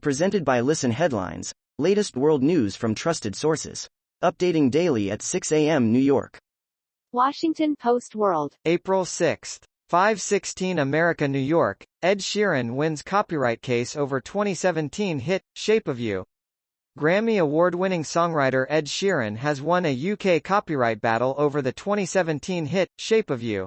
Presented by Listen Headlines, latest world news from trusted sources. Updating daily at 6 a.m. New York. Washington Post World. April 6. 5:16 America, New York. Ed Sheeran wins copyright case over 2017 hit, Shape of You. Grammy award-winning songwriter Ed Sheeran has won a UK copyright battle over the 2017 hit, Shape of You.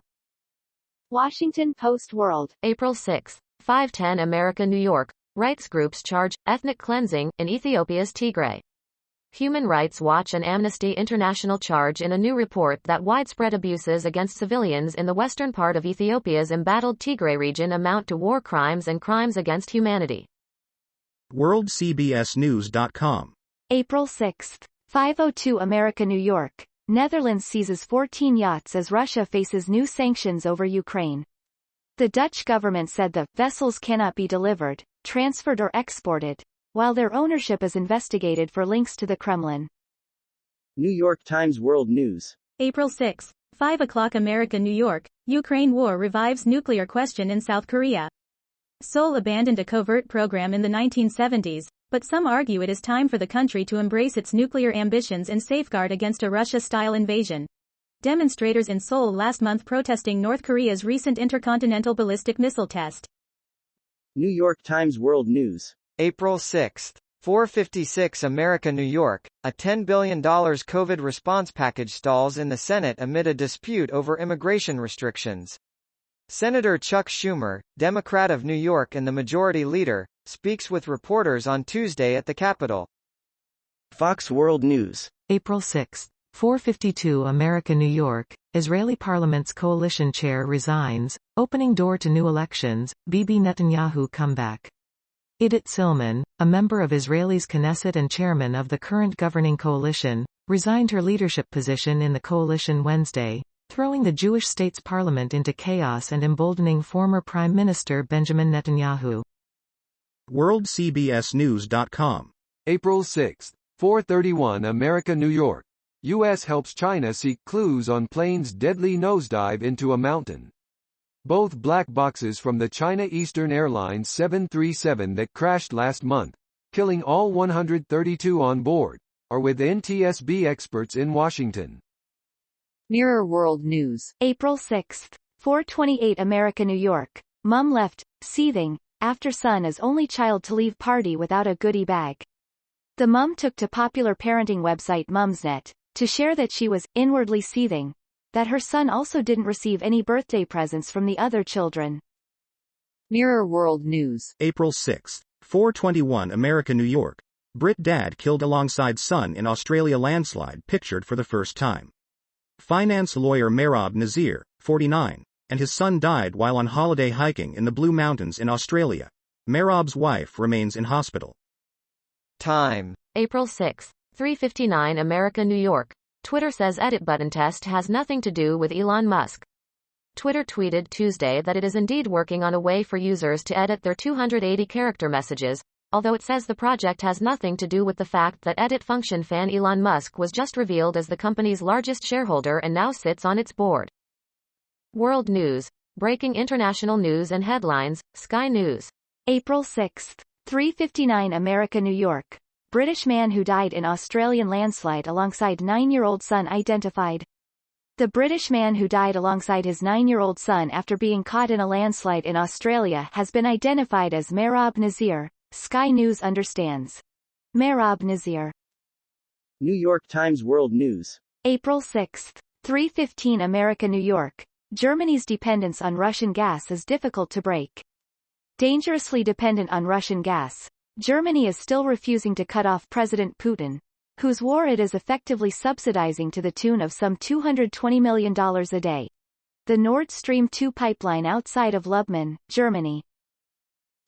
Washington Post World. April 6. 5:10 America, New York. Rights groups charge ethnic cleansing in Ethiopia's Tigray. Human Rights Watch and Amnesty International charge in a new report that widespread abuses against civilians in the western part of Ethiopia's embattled Tigray region amount to war crimes and crimes against humanity. WorldCBSNews.com. April 6. 5:02 America, New York. Netherlands seizes 14 yachts as Russia faces new sanctions over Ukraine. The Dutch government said the vessels cannot be delivered, transferred or exported, while their ownership is investigated for links to the Kremlin. New York Times World News. April 6, 5 o'clock America, New York. Ukraine war revives nuclear question in South Korea. Seoul abandoned a covert program in the 1970s, but some argue it is time for the country to embrace its nuclear ambitions and safeguard against a Russia-style invasion. Demonstrators in Seoul last month protesting North Korea's recent intercontinental ballistic missile test. New York Times World News. April 6. 4:56 America, New York. A $10 billion COVID response package stalls in the Senate amid a dispute over immigration restrictions. Senator Chuck Schumer, Democrat of New York and the majority leader, speaks with reporters on Tuesday at the Capitol. Fox World News. April 6. 4:52 America, New York. Israeli parliament's coalition chair resigns, opening door to new elections. Bibi Netanyahu comeback. Idit Silman, a member of Israel's Knesset and chairman of the current governing coalition, resigned her leadership position in the coalition Wednesday, throwing the Jewish state's parliament into chaos and emboldening former Prime Minister Benjamin Netanyahu. WorldCBSNews.com. April 6, 4:31 America, New York. U.S. helps China seek clues on plane's deadly nosedive into a mountain. Both black boxes from the China Eastern Airlines 737 that crashed last month, killing all 132 on board, are with NTSB experts in Washington. Mirror World News. April 6. 4:28 America, New York. Mom left, seething, after son is only child to leave party without a goodie bag. The mom took to popular parenting website Mumsnet to share that she was inwardly seething, that her son also didn't receive any birthday presents from the other children. Mirror World News. April 6. 4:21 America, New York. Brit dad killed alongside son in Australia landslide pictured for the first time. Finance lawyer Mehrab Nazir, 49, and his son died while on holiday hiking in the Blue Mountains in Australia. Mehrab's wife remains in hospital. Time. April 6. 3:59 America, New York. Twitter says edit button test has nothing to do with Elon Musk. Twitter tweeted Tuesday that it is indeed working on a way for users to edit their 280-character messages, although it says the project has nothing to do with the fact that edit function fan Elon Musk was just revealed as the company's largest shareholder and now sits on its board. World News. Breaking international news and headlines, Sky News. April 6. 3:59 America, New York. British man who died in Australian landslide alongside 9-year-old son identified. The British man who died alongside his 9-year-old son after being caught in a landslide in Australia has been identified as Mehrab Nazir, Sky News understands. Mehrab Nazir. New York Times World News. April 6. 3:15 America, New York. Germany's dependence on Russian gas is difficult to break. Dangerously dependent on Russian gas, Germany is still refusing to cut off President Putin, whose war it is effectively subsidizing to the tune of some $220 million a day. The Nord Stream 2 pipeline outside of Lubmin, Germany.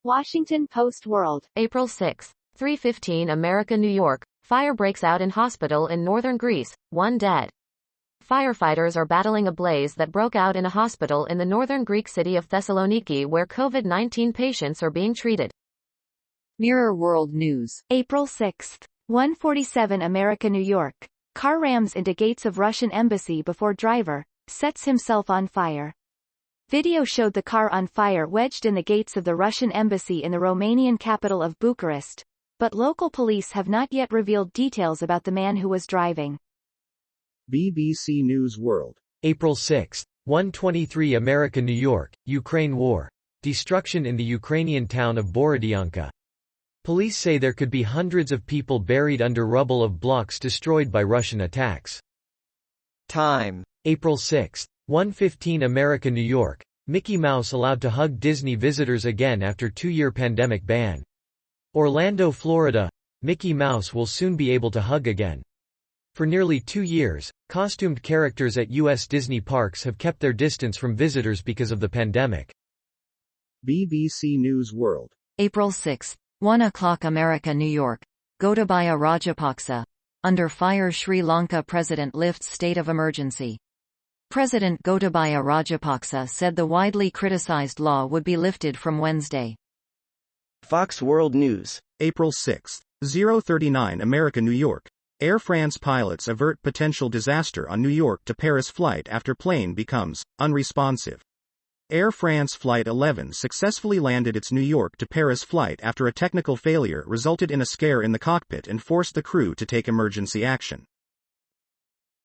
Washington Post World. April 6. 3:15 America, New York. Fire breaks out in hospital in northern Greece, 1 dead. Firefighters are battling a blaze that broke out in a hospital in the northern Greek city of Thessaloniki where COVID-19 patients are being treated. Mirror World News. April 6. 1:47 America, New York. Car rams into gates of Russian embassy before driver sets himself on fire. Video showed the car on fire wedged in the gates of the Russian embassy in the Romanian capital of Bucharest, but local police have not yet revealed details about the man who was driving. BBC News World. April 6, 1:23 America New York, Ukraine war. Destruction in the Ukrainian town of Borodyanka. Police say there could be hundreds of people buried under rubble of blocks destroyed by Russian attacks. Time. April 6, 1:15 America New York, Mickey Mouse allowed to hug Disney visitors again after 2-year pandemic ban. Orlando, Florida, Mickey Mouse will soon be able to hug again. For nearly 2 years, costumed characters at U.S. Disney parks have kept their distance from visitors because of the pandemic. BBC News World. April 6, 1 o'clock America New York, Gotabaya Rajapaksa. Under fire Sri Lanka president lifts state of emergency. President Gotabaya Rajapaksa said the widely criticized law would be lifted from Wednesday. Fox World News. April 6, 0:39 America New York. Air France pilots avert potential disaster on New York to Paris flight after plane becomes unresponsive. Air France Flight 11 successfully landed its New York to Paris flight after a technical failure resulted in a scare in the cockpit and forced the crew to take emergency action.